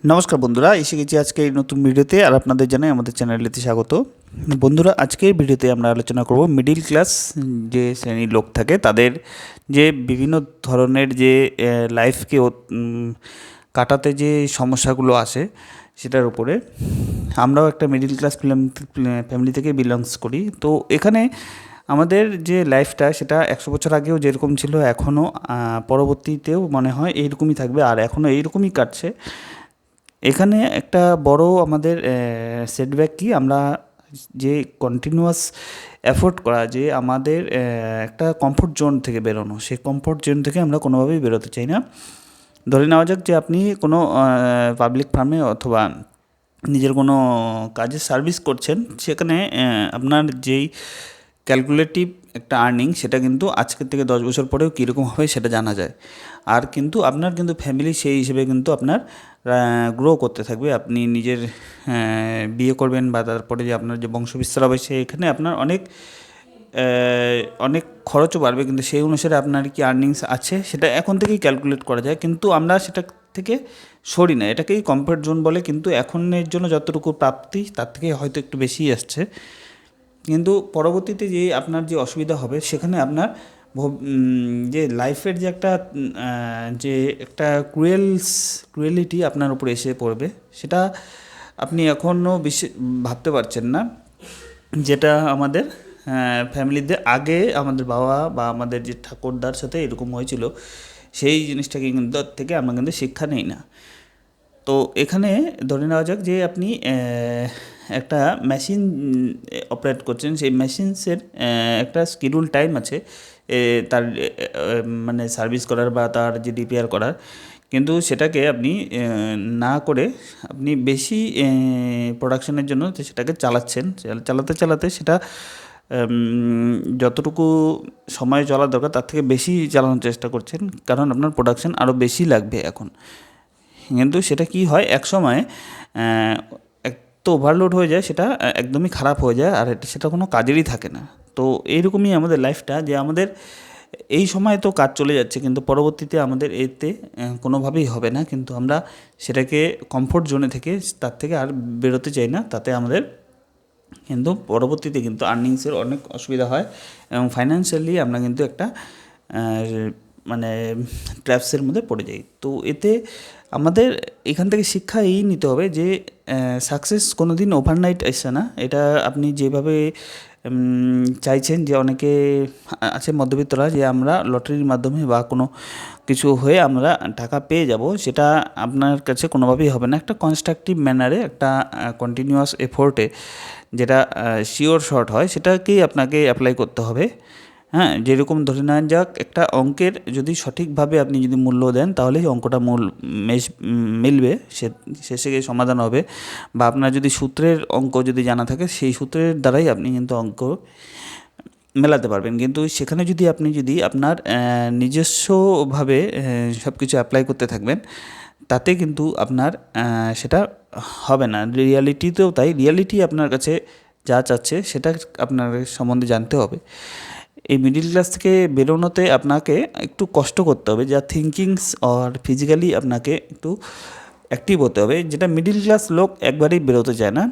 নমস্কার বন্ধুরা, এসে গেছি আজকে এই নতুন ভিডিওতে। আর আপনাদের জানাই আমাদের চ্যানেলেতে স্বাগত। বন্ধুরা, আজকের ভিডিওতে আমরা আলোচনা করব মিডিল ক্লাস যে শ্রেণীর লোক থাকে তাদের যে বিভিন্ন ধরনের যে লাইফকে কাটাতে যে সমস্যাগুলো আসে সেটার উপরে। আমরাও একটা মিডিল ক্লাস ফ্যামিলি থেকে বিলংস করি। তো এখানে আমাদের যে লাইফটা সেটা 100 বছর আগেও যেরকম ছিল এখনও পরবর্তীতেও মনে হয় এইরকমই থাকবে, আর এখনও এইরকমই কাটছে। এখানে একটা বড় আমাদের সেটব্যাক কি, আমরা যে কন্টিনিউয়াস এফোর্ট করা, যে আমাদের একটা কমফোর্ট জোন থেকে বেরোনো, সেই কমফোর্ট জোন থেকে আমরা কোনোভাবেই বেরোতে চাই না। ধরে নেওয়া যাক যে আপনি কোনো পাবলিক ফার্মে অথবা নিজের কোনো কাজে সার্ভিস করছেন, সেখানে আপনার যেই ক্যালকুলেটিভ একটা আর্নিং সেটা কিন্তু আজকের থেকে 10 বছর পরেও কীরকম হবে সেটা জানা যায়। আর কিন্তু আপনার কিন্তু ফ্যামিলি সেই হিসেবে কিন্তু আপনার গ্রো করতে থাকবে। আপনি নিজের বিয়ে করবেন বা তারপরে যে আপনার যে বংশবিস্তার হবে সেখানে আপনার অনেক অনেক খরচও বাড়বে, কিন্তু সেই অনুসারে আপনার কি আর্নিংস আছে সেটা এখন থেকেই ক্যালকুলেট করা যায়। কিন্তু আমরা সেটা থেকে সরি না, এটাকেই কমফর্ট জোন বলে। কিন্তু এখনের জন্য যতটুকু প্রাপ্তি তার থেকে হয়তো একটু বেশিই আসছে, কিন্তু পরবর্তীতে যে আপনার যে অসুবিধা হবে সেখানে আপনার যে লাইফের যে একটা যে একটা ক্রুয়েলিটি আপনার উপরে এসে পড়বে, সেটা আপনি এখনও বেশি ভাবতে পারছেন না। যেটা আমাদের ফ্যামিলিতে আগে আমাদের বাবা বা আমাদের যে ঠাকুরদার সাথে এরকম হয়েছিল, সেই জিনিসটাকে কিন্তু থেকে আমরা কিন্তু শিক্ষা নেই না। তো এখানে ধরে নেওয়া যাক যে আপনি একটা মেশিন অপারেট করছেন, সেই মেশিনসের একটা শিডিউল টাইম আছে তার মানে সার্ভিস করার বা তার যে রিপেয়ার করার। কিন্তু সেটাকে আপনি না করে আপনি বেশি প্রোডাকশনের জন্য সেটাকে চালাচ্ছেন, চালাতে চালাতে সেটা যতটুকু সময় চলা দরকার তার থেকে বেশি চালানোর চেষ্টা করছেন, কারণ আপনার প্রোডাকশন আরও বেশি লাগবে এখন। কিন্তু সেটা কি হয়, এক সময় এত ওভারলোড হয়ে যায়, সেটা একদমই খারাপ হয়ে যায়, আর সেটা কোনো কাজেরই থাকে না। তো এইরকমই আমাদের লাইফটা, যে আমাদের এই সময় তো কাজ চলে যাচ্ছে কিন্তু পরবর্তীতে আমাদের এতে কোনোভাবেই হবে না। কিন্তু আমরা সেটাকে কমফোর্ট জোনে থেকে তার থেকে আর বেরোতে চাই না, তাতে আমাদের কিন্তু পরবর্তীতে কিন্তু আর্নিংসের অনেক অসুবিধা হয় এবং ফাইন্যান্সিয়ালি আমরা কিন্তু একটা মানে ট্র্যাপসের মধ্যে পড়ে যাই। তো এতে আমাদের এখান থেকে শিক্ষা এই নিতে হবে যে সাকসেস কোনো দিন ওভারনাইট আসছে না। এটা আপনি যেভাবে চাইছেন, যে অনেকে আছে মধ্যবিত্তরা, যে আমরা লটারির মাধ্যমে বা কোনো কিছু হয়ে আমরা টাকা পেয়ে যাব, সেটা আপনার কাছে কোনোভাবেই হবে না। একটা কনস্ট্রাকটিভ ম্যানারে, একটা কন্টিনিউয়াস এফোর্টে যেটা শিওর শর্ট হয়, সেটাকেই আপনাকে অ্যাপ্লাই করতে হবে। হ্যাঁ, যেরকম ধরে নেওয়া যাক একটা অঙ্কের যদি সঠিকভাবে আপনি যদি মূল্য দেন, তাহলেই অঙ্কটা মিলবে, শেষে গিয়ে সমাধান হবে। বা আপনার যদি সূত্রের অঙ্ক যদি জানা থাকে, সেই সূত্রের দ্বারাই আপনি কিন্তু অঙ্ক মেলাতে পারবেন। কিন্তু সেখানে যদি আপনি আপনার নিজস্বভাবে সব কিছু অ্যাপ্লাই করতে থাকবেন, তাতে কিন্তু আপনার সেটা হবে না। রিয়ালিটিতেও তাই, রিয়ালিটি আপনার কাছে যা চাচ্ছে সেটা আপনার সম্বন্ধে জানতে হবে। এই মিডিল ক্লাস থেকে বেরোনোতে আপনাকে একটু কষ্ট করতে হবে, যা থিঙ্কিংস আর ফিজিক্যালি আপনাকে একটু অ্যাক্টিভ হতে হবে, যেটা মিডিল ক্লাস লোক একবারেই বেরোতে চায় না।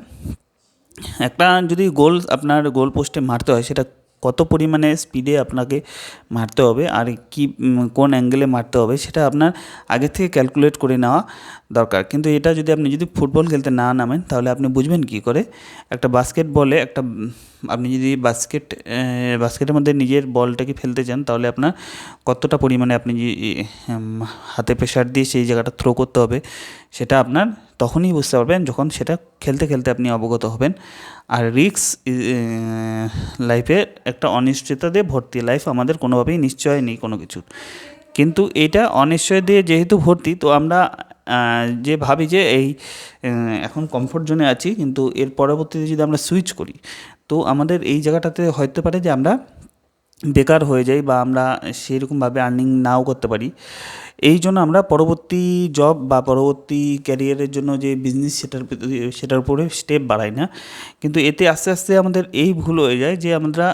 একটা যদি আপনার গোল পোস্টে মারতে হয়, সেটা কত পরিমাণে স্পিডে আপনাকে মারতে হবে আর কি কোন অ্যাঙ্গেলে মারতে হবে, সেটা আপনার আগে থেকে ক্যালকুলেট করে নেওয়া দরকার। কিন্তু এটা যদি আপনি ফুটবল খেলতে না নামেন, তাহলে আপনি বুঝবেন কী করে একটা বাস্কেটবলে আপনি যদি বাস্কেটের মধ্যে নিজের বলটাকে ফেলতে চান, তাহলে আপনার কতটা পরিমাণে আপনি হাতে প্রেশার দিয়ে সেই জায়গাটা থ্রো করতে হবে, সেটা আপনার তখনই বুঝতে পারবেন যখন সেটা খেলতে খেলতে আপনি অবগত হবেন। আর রিস্ক লাইফে একটা অনিশ্চয়তা দিয়ে ভর্তি, লাইফ আমাদের কোনোভাবেই নিশ্চয় নেই কোনো কিছুর। কিন্তু এটা অনিশ্চয় দিয়ে যেহেতু ভর্তি, তো আমরা যে ভাবি যে এখন কমফোর্ট জোনে আছি, কিন্তু এর পরবর্তীতে যদি আমরা সুইচ করি, তো আমাদের এই জায়গাটাতে হতে পারে যে আমরা বেকার হয়ে যাই বা আমরা সেরকমভাবে আর্নিং নাও করতে পারি। এই জন্য আমরা পরবর্তী জব বা পরবর্তী ক্যারিয়ারের জন্য যে বিজনেস সেটার উপরে স্টেপ বাড়াই না। কিন্তু এতে আস্তে আস্তে আমাদের এই ভুল হয়ে যায় যে আমরা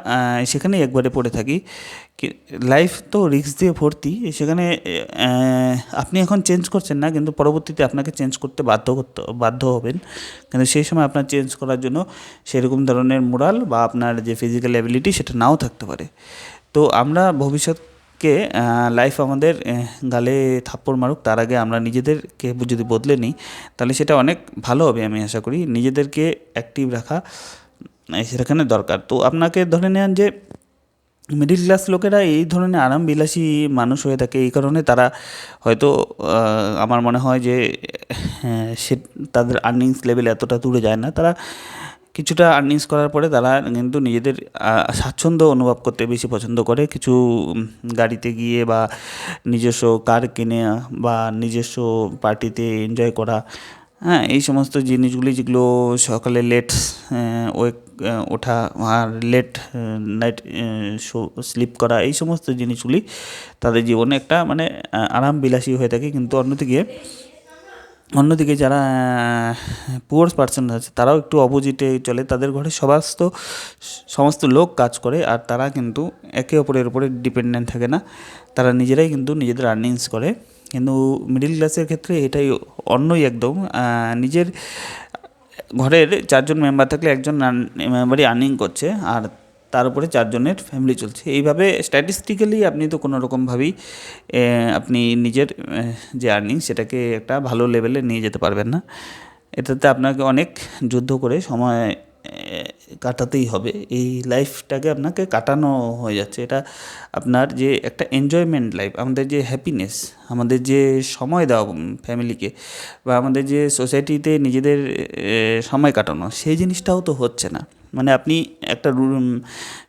সেখানেই একবারে পড়ে থাকি। লাইফ তো রিস্ক দিয়ে ভর্তি, সেখানে আপনি এখন চেঞ্জ করছেন না, কিন্তু পরবর্তীতে আপনাকে চেঞ্জ করতে বাধ্য হবেন। কিন্তু সেই সময় আপনার চেঞ্জ করার জন্য সেরকম ধরনের মোরাল বা আপনার যে ফিজিক্যাল অ্যাবিলিটি সেটা নাও থাকতে পারে। তো আমরা ভবিষ্যৎকে লাইফ আমাদের গালে থাপ্পড় মারুক তার আগে আমরা নিজেদেরকে যদি বদলে নিই তাহলে সেটা অনেক ভালো হবে। আমি আশা করি নিজেদেরকে অ্যাক্টিভ রাখা সেখানে দরকার। তো আপনাকে ধরে নেন যে মিডিল ক্লাস লোকেরা এই ধরনের আরামবিলাসী মানুষ হয়ে থাকে, এই কারণে তারা হয়তো আমার মনে হয় যে সে তাদের আর্নিংস লেভেল এতটা দূরে যায় না। তারা কিছুটা আর্নিংস করার পরে তারা কিন্তু নিজেদের স্বাচ্ছন্দ্য অনুভব করতে বেশি পছন্দ করে। কিছু গাড়িতে গিয়ে বা নিজস্ব কার কিনে বা নিজস্ব পার্টিতে এনজয় করা, হ্যাঁ, এই সমস্ত জিনিসগুলি যেগুলো সকালে লেট ওঠা আর লেট নাইট স্লিপ করা, এই সমস্ত জিনিসগুলি তাদের জীবনে একটা মানে আরামবিলাসী হয়ে থাকে। কিন্তু অন্যদিকে যারা পুয়ার পার্সন আছে তারাও একটু অপোজিটে চলে। তাদের ঘরে সমস্ত লোক কাজ করে আর তারা কিন্তু একে অপরের উপরে ডিপেন্ডেন্ট থাকে না, তারা নিজেরাই কিন্তু নিজেদের আর্নিংস করে। কিন্তু মিডিল ক্লাসের ক্ষেত্রে এটাই অন্যই একদম। নিজের ঘরের 4 জন মেম্বার থাকলে একজন মেম্বারই আর্নিং করছে আর তার উপরে 4 জনের ফ্যামিলি চলছে। এইভাবে স্ট্যাটিস্টিক্যালি আপনি তো কোনো রকমভাবেই আপনি নিজের যে আর্নিং সেটাকে একটা ভালো লেভেলে নিয়ে যেতে পারবেন না। এটাতে আপনাকে অনেক যুদ্ধ করে সময় কাটাতেই হবে। এই লাইফটাকে আপনাকে কাটানো হয়ে যাচ্ছে। এটা আপনার যে একটা এনজয়মেন্ট লাইফ, আমাদের যে হ্যাপিনেস, আমাদের যে সময় দেওয়া ফ্যামিলিকে বা আমাদের যে সোসাইটিতে নিজেদের সময় কাটানো, সেই জিনিসটাও তো হচ্ছে না। মানে আপনি একটা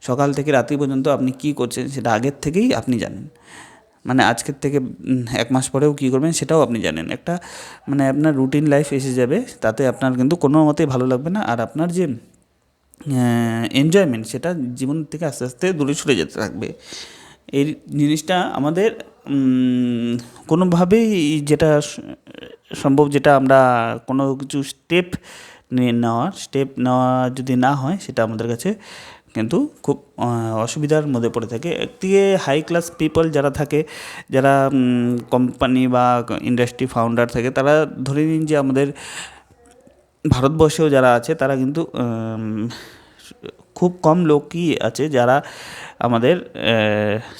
সকাল থেকে রাত্রি পর্যন্ত আপনি কী করছেন সেটা আগের থেকেই আপনি জানেন। মানে আজকের থেকে 1 মাস পরেও কী করবেন সেটাও আপনি জানেন। একটা মানে আপনার রুটিন লাইফ এসে যাবে, তাতে আপনার কিন্তু কোনো মতেই ভালো লাগবে না। আর আপনার যে এনজয়মেন্ট সেটা জীবন থেকে আস্তে আস্তে দূরে সরে যেতে থাকবে। এই জিনিসটা আমাদের কোনোভাবেই যেটা সম্ভব, যেটা আমরা কোনো কিছু স্টেপ নেওয়া যদি না হয় সেটা আমাদের কাছে কিন্তু খুব অসুবিধার মধ্যে পড়ে থাকে। একদিকে হাই ক্লাস পিপল যারা থাকে, যারা কোম্পানি বা ইন্ডাস্ট্রি ফাউন্ডার থাকে, তারা ধরে নিন যে আমাদের ভারতবর্ষেও যারা আছে তারা কিন্তু খুব কম লোকই আছে যারা আমাদের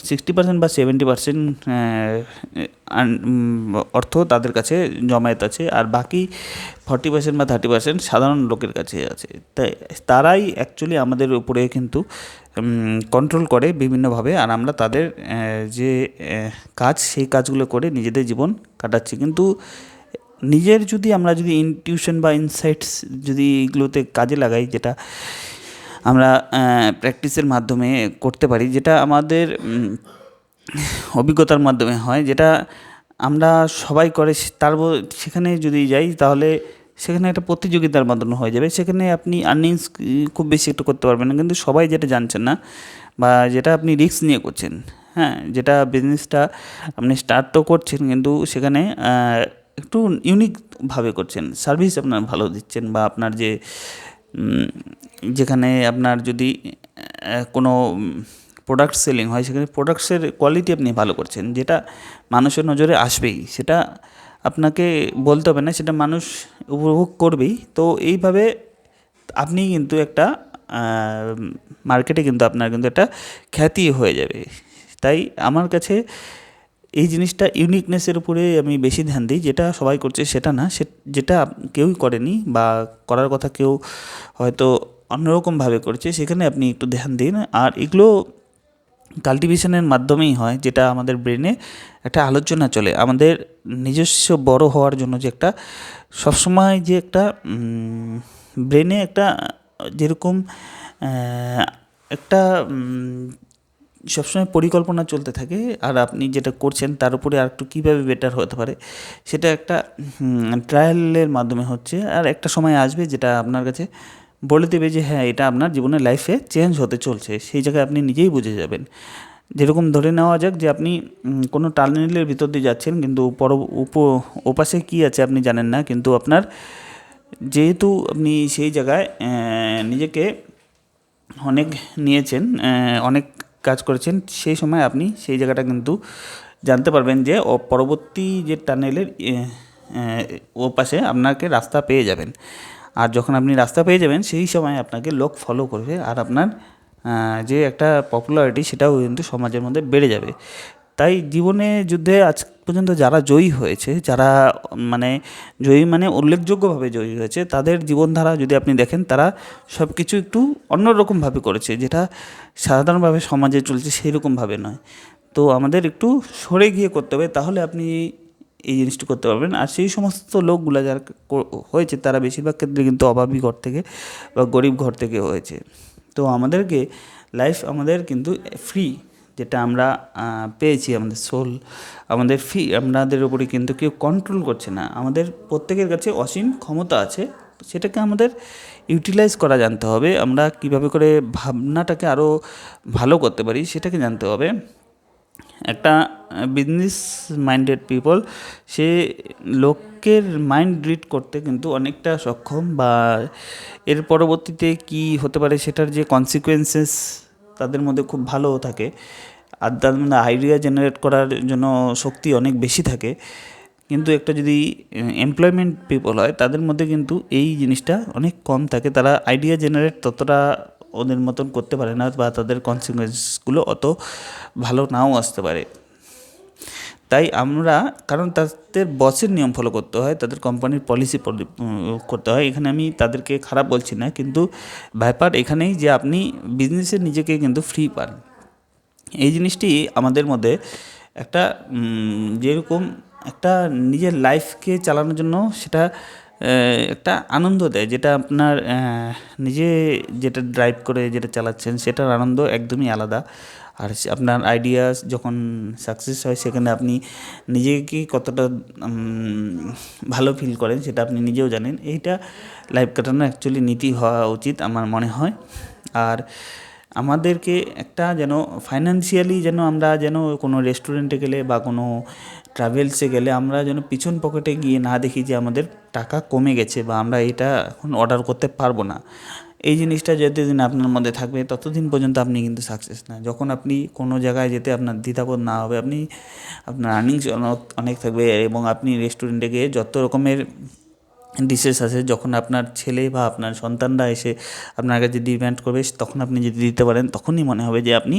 60% বা 70% অর্থ তাদের কাছে জমায়েত আছে, আর বাকি 40% বা 30% সাধারণ লোকের কাছে আছে। তাই তারাই অ্যাকচুয়ালি আমাদের উপরে কিন্তু কন্ট্রোল করে বিভিন্নভাবে, আর আমরা তাদের যে কাজ সেই কাজগুলো করে নিজেদের জীবন কাটাচ্ছি। কিন্তু আমরা যদি ইনটিউশন বা ইনসাইটস যদি এগুলোতে কাজে লাগাই, যেটা আমরা প্র্যাকটিসের মাধ্যমে করতে পারি, যেটা আমাদের অভিজ্ঞতার মাধ্যমে হয়, যেটা আমরা সবাই করে, সেখানে যদি যাই তাহলে সেখানে একটা প্রতিযোগিতার মাধ্যমে হয়ে যাবে। সেখানে আপনি আর্নিংস খুব বেশি একটু করতে পারবেন না, কিন্তু সবাই যেটা জানছেন না বা যেটা আপনি রিস্ক নিয়ে করছেন, হ্যাঁ, যেটা বিজনেসটা আপনি স্টার্ট তো করছেন কিন্তু সেখানে একটু ইউনিকভাবে করছেন, সার্ভিস আপনার ভালো দিচ্ছেন, বা আপনার যেখানে আপনার যদি কোনো প্রোডাক্ট সেলিং হয় সেখানে প্রোডাক্টসের কোয়ালিটি আপনি ভালো করছেন, যেটা মানুষের নজরে আসবেই, সেটা আপনাকে বলতে হবে না, সেটা মানুষ উপভোগ করবেই। তো এইভাবে আপনি কিন্তু একটা মার্কেটে কিন্তু আপনার কিন্তু একটা খ্যাতি হয়ে যাবে। তাই আমার কাছে এই জিনিসটা ইউনিকনেসের উপরে আমি বেশি ধ্যান দিই। যেটা সবাই করছে সেটা না, যেটা কেউই করেনি বা করার কথা কেউ হয়তো অন্যরকমভাবে করছে, সেখানে আপনি একটু ধ্যান দিন। আর এগুলো কাল্টিভেশনের মাধ্যমেই হয়, যেটা আমাদের ব্রেনে একটা আলোচনা চলে। আমাদের নিজস্ব বড় হওয়ার জন্য যে একটা সবসময় যে একটা ব্রেনে একটা যেরকম একটা সবসময় পরিকল্পনা চলতে থাকে, আর আপনি যেটা করছেন তার উপরে আর একটু কীভাবে বেটার হতে পারে সেটা একটা ট্রায়ালের মাধ্যমে হচ্ছে। আর একটা সময় আসবে যেটা আপনার কাছে বলে দেবে যে হ্যাঁ, এটা আপনার জীবনের লাইফে চেঞ্জ হতে চলছে। সেই জায়গায় আপনি নিজেই বুঝে যাবেন। যেরকম ধরে নেওয়া যাক যে আপনি কোনো টানেলের ভিতর দিয়ে যাচ্ছেন, কিন্তু ওপাশে কী আছে আপনি জানেন না, কিন্তু আপনার যেহেতু আপনি সেই জায়গায় নিজেকে অনেক নিয়েছেন, অনেক কাজ করেছেন সেই সময় আপনি সেই জায়গাটা কিন্তু জানতে পারবেন যে পরবর্তী যে টানেলের ও পাশে আপনাকে রাস্তা পেয়ে যাবেন। আর যখন আপনি রাস্তা পেয়ে যাবেন সেই সময় আপনাকে লোক ফলো করবে, আর আপনার যে একটা পপুলারিটি সেটাও কিন্তু সমাজের মধ্যে বেড়ে যাবে। তাই জীবনে যুদ্ধে আজ পর্যন্ত যারা জয়ী হয়েছে, যারা মানে জয়ী মানে উল্লেখযোগ্যভাবে জয়ী হয়েছে, তাদের জীবনধারা যদি আপনি দেখেন, তারা সব কিছু একটু অন্যরকমভাবে করেছে, যেটা সাধারণভাবে সমাজে চলছে সেই রকমভাবে নয়। তো আমাদের একটু সরে গিয়ে করতে হবে, তাহলে আপনি এই জিনিসটা করতে পারবেন। আর সেই সমস্ত লোকগুলো যারা হয়েছে তারা বেশিরভাগ ক্ষেত্রে কিন্তু অভাবী ঘর থেকে বা গরিব ঘর থেকে হয়েছে। তো আমাদেরকে লাইফ আমাদের কিন্তু ফ্রি, যেটা আমরা পেয়েছি, আমাদের সোল আমাদের ফ্রি, আমাদের উপরে কিন্তু কেউ কন্ট্রোল করছে না। আমাদের প্রত্যেকের কাছে অসীম ক্ষমতা আছে, সেটাকে আমাদের ইউটিলাইজ করা জানতে হবে। আমরা কীভাবে করে ভাবনাটাকে আরও ভালো করতে পারি সেটাকে জানতে হবে। একটা বিজনেস মাইন্ডেড পিপল, সে লোকের মাইন্ড রিড করতে কিন্তু অনেকটা সক্ষম, বা এর পরবর্তীতে কি হতে পারে সেটার যে কনসিকুয়েন্সেস তাদের মধ্যে খুব ভালো থাকে, আর তাদের মধ্যে আইডিয়া জেনারেট করার জন্য শক্তি অনেক বেশি থাকে। কিন্তু একটা যদি এমপ্লয়মেন্ট পিপল হয়, তাদের মধ্যে কিন্তু এই জিনিসটা অনেক কম থাকে, তারা আইডিয়া জেনারেট ততটা ওদের মতন করতে পারে না, বা তাদের কনসিকুয়েন্সগুলো অত ভালো নাও আসতে পারে। তাই আমরা, কারণ তাদের বসের নিয়ম ফলো করতে হয়, তাদের কোম্পানির পলিসি করতে হয়। এখানে আমি তাদেরকে খারাপ বলছি না, কিন্তু ব্যাপার এখানেই যে আপনি বিজনেসে নিজেকে কিন্তু ফ্রি পান। এই জিনিসটি আমাদের মধ্যে একটা যেরকম একটা নিজের লাইফকে চালানোর জন্য সেটা একটা আনন্দ দেয়, যেটা আপনার নিজে যেটা ড্রাইভ করে যেটা চালাচ্ছেন সেটার আনন্দ একদমই আলাদা। আর আপনার আইডিয়াস যখন সাকসেস হয়, সেখানে আপনি নিজেকে কতটা ভালো ফিল করেন সেটা আপনি নিজেও জানেন। এইটা লাইফ কাটানো অ্যাকচুয়ালি নীতি হওয়া উচিত আমার মনে হয়। আর আমাদেরকে একটা যেন ফাইন্যান্সিয়ালি যেন আমরা যেন কোনো রেস্টুরেন্টে গেলে বা কোনো ট্রাভেলসে গেলে আমরা যেন পিছন পকেটে গিয়ে না দেখি যে আমাদের টাকা কমে গেছে বা আমরা এটা এখন অর্ডার করতে পারবো না। এই জিনিসটা যতদিন আপনার মধ্যে থাকবে ততদিন পর্যন্ত আপনি কিন্তু সাকসেস না। যখন আপনি কোনো জায়গায় যেতে আপনার দ্বিধাবোধ না হবে, আপনার আর্নিংস অনেক থাকবে, এবং আপনি রেস্টুরেন্টে গিয়ে যত রকমের ডিশেস আছে, যখন আপনার ছেলে বা আপনার সন্তানরা এসে আপনার কাছে ডিমান্ড করবে, তখন আপনি যদি দিতে পারেন, তখনই মনে হবে যে আপনি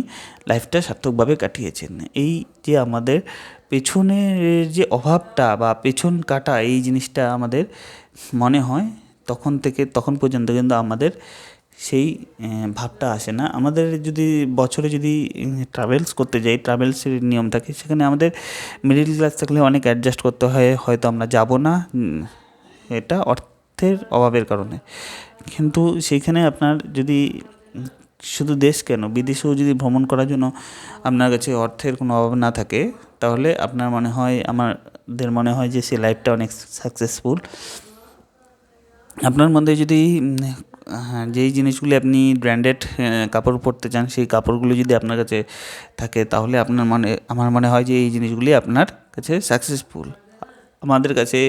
লাইফটা সার্থকভাবে কাটিয়েছেন। এই যে আমাদের পেছনের যে অভাবটা বা পেছন কাটা, এই জিনিসটা আমাদের মনে হয় তখন পর্যন্ত কিন্তু আমাদের সেই ভাবটা আসে না। আমাদের যদি বছরে যদি ট্রাভেলস করতে যাই, ট্রাভেলসের নিয়ম থাকে, সেখানে আমাদের মিডিল ক্লাস থাকলে অনেক অ্যাডজাস্ট করতে হয়, হয়তো আমরা যাব না, এটা অর্থের অভাবের কারণে। কিন্তু সেইখানে আপনার যদি শুধু দেশ কেন, বিদেশেও যদি ভ্রমণ করার জন্য আপনার কাছে অর্থের কোনো অভাব না থাকে, তাহলে আপনার মনে হয়, আমাদের মনে হয় যে সে লাইফটা অনেক সাকসেসফুল। আপনার মধ্যে যদি যেই জিনিসগুলি আপনি ব্র্যান্ডেড কাপড় পরতে চান, সেই কাপড়গুলো যদি আপনার কাছে থাকে, তাহলে আমার মনে হয় যে এই জিনিসগুলি আপনার কাছে সাকসেসফুল। আমাদের কাছে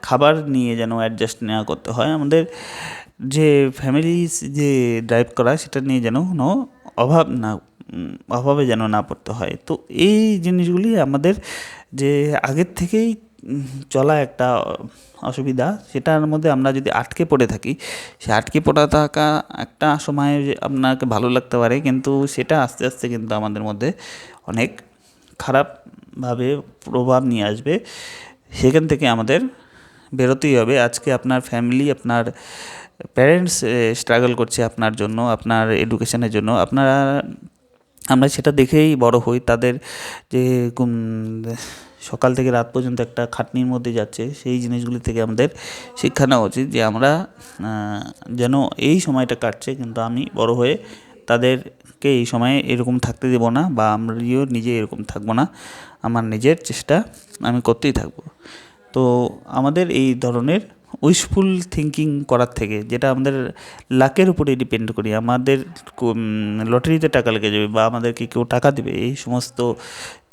খাবার নিয়ে যেন অ্যাডজাস্ট না করতে হয়, আমাদের যে ফ্যামিলিস যে ড্রাইভ করা সেটা নিয়ে যেন কোনো অভাবে যেন না পড়তে হয়। তো এই জিনিসগুলি আমাদের যে আগের থেকেই চলা একটা অসুবিধা, সেটার মধ্যে আমরা যদি আটকে পড়ে থাকি, সে আটকে পড়া থাকা একটা সময় আপনাকে ভালো লাগতে পারে, কিন্তু সেটা আস্তে আস্তে কিন্তু আমাদের মধ্যে অনেক খারাপভাবে প্রভাব নিয়ে আসবে। সেখান থেকে আমাদের বেরোতেই হবে। আজকে আপনার ফ্যামিলি, আপনার প্যারেন্টস স্ট্রাগল করছে আপনার জন্য, আপনার এডুকেশনের জন্য, আমরা সেটা দেখেই বড় হই। তাদের যে সকাল থেকে রাত পর্যন্ত একটা খাটনির মধ্যে যাচ্ছে, সেই জিনিসগুলি থেকে আমাদের শিক্ষা নেওয়া উচিত যে আমরা যেন এই সময়টা কাটছে, কিন্তু আমি বড় হয়ে তাদেরকে এই সময়ে এরকম থাকতে দেব না, বা আমরাও নিজে এরকম থাকবো না। আমার নিজের চেষ্টা আমি করতেই থাকবো। তো আমাদের এই ধরনের উইশফুল থিঙ্কিং করার থেকে, যেটা আমাদের লাকের উপরে ডিপেন্ড করি, আমাদের লটারিতে টাকা লেগে যাবে বা আমাদেরকে কেউ টাকা দেবে, এই সমস্ত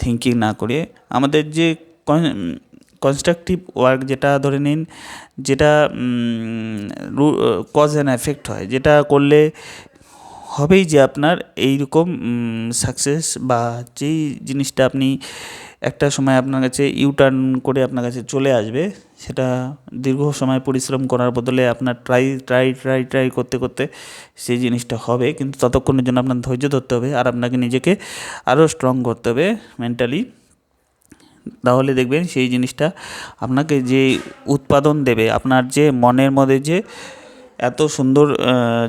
থিঙ্কিং না করে আমাদের যে কনস্ট্রাকটিভ ওয়ার্ক, যেটা ধরে নিন, যেটা কজ অ্যান্ড এফেক্ট হয়, যেটা করলে হবেই যে আপনার এইরকম সাকসেস বা যেই জিনিসটা আপনি একটা সময় আপনার কাছে ইউটার্ন করে আপনার কাছে চলে আসবে, সেটা দীর্ঘ সময় পরিশ্রম করার বদলে আপনার ট্রাই করতে করতে সেই জিনিসটা হবে। কিন্তু ততক্ষণের জন্য আপনার ধৈর্য ধরতে হবে আর আপনাকে নিজেকে আরও স্ট্রং করতে হবে মেন্টালি। তাহলে দেখবেন সেই জিনিসটা আপনাকে যে উৎপাদন দেবে, আপনার যে মনের মধ্যে যে এত সুন্দর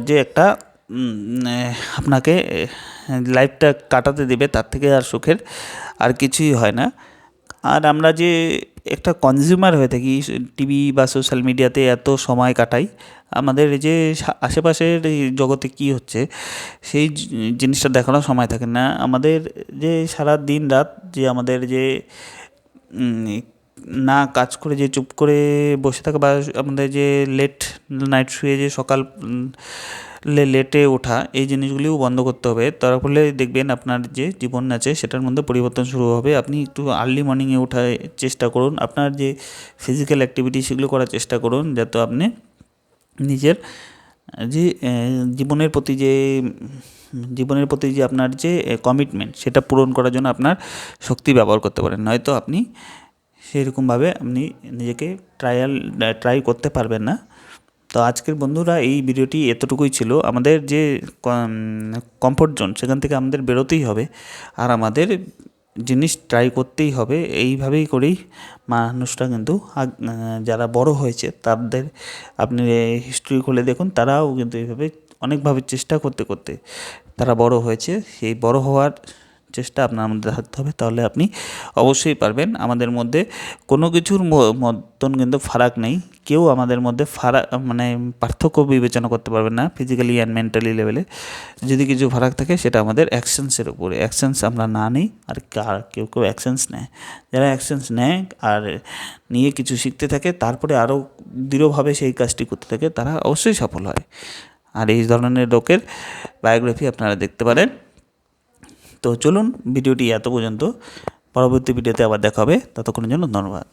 যে একটা আপনাকে লাইফটা কাটাতে দেবে, তার থেকে আর সুখের আর কিছুই হয় না। আর আমরা যে একটা কনজিউমার হয়ে থাকি টিভি বা সোশ্যাল মিডিয়াতে এত সময় কাটাই, আমাদের যে আশেপাশের এই জগতে কী হচ্ছে সেই জিনিসটা দেখানোর সময় থাকে না আমাদের। যে সারা দিন রাত যে আমাদের যে না কাজ করে যে চুপ করে বসে থাকা বা আমাদের যে লেট নাইট শুয়ে যে সকাল লেটে ওঠা, এই জিনিসগুলিও বন্ধ করতে হবে। তার ফলে দেখবেন আপনার যে জীবন আছে সেটার মধ্যে পরিবর্তন শুরু হবে। আপনি একটু আর্লি মর্নিংয়ে ওঠার চেষ্টা করুন, আপনার যে ফিজিক্যাল অ্যাক্টিভিটি সেগুলো করার চেষ্টা করুন, যাতে আপনি নিজের যে জীবনের প্রতি যে আপনার যে কমিটমেন্ট সেটা পূরণ করার জন্য আপনার শক্তি ব্যবহার করতে পারেন। নয়তো আপনি সেরকমভাবে আপনি নিজেকে ট্রাই করতে পারবেন না। তো আজকের বন্ধুরা এই ভিডিওটি এতটুকুই ছিল। আমাদের যে কমফোর্ট জোন সেখান থেকে আমাদের বেরোতেই হবে আর আমাদের জিনিস ট্রাই করতেই হবে। এইভাবেই করেই মানুষরা কিন্তু যারা বড় হয়েছে তাদের আপনি হিস্ট্রি খুলে দেখুন, তারাও কিন্তু এইভাবে অনেকভাবে চেষ্টা করতে করতে তারা বড় হয়েছে। সেই বড় হওয়ার চেষ্টা আপনার মধ্যে থাকতে হবে, তাহলে আপনি অবশ্যই পারবেন। আমাদের মধ্যে কোনো কিছুর মতন কিন্তু ফারাক নেই, কেউ আমাদের মধ্যে মানে পার্থক্য বিবেচনা করতে পারবে না ফিজিক্যালি অ্যান্ড মেন্টালি লেভেলে। যদি কিছু ফারাক থাকে সেটা আমাদের অ্যাকশনসের উপরে। অ্যাকশনস আমরা না নিই আর কেউ কেউ অ্যাকশনস নেয়। যারা অ্যাকশনস নেয় আর নিয়ে কিছু শিখতে থাকে, তারপরে আরও দৃঢ়ভাবে সেই কাজটি করতে থাকে, তারা অবশ্যই সফল হয়। আর এই ধরনের লোকের বায়োগ্রাফি আপনারা দেখতে পারেন। তো চলুন, ভিডিওটি এত পর্যন্ত। পরবর্তী ভিডিওতে আবার দেখা হবে, ততক্ষণের জন্য ধন্যবাদ।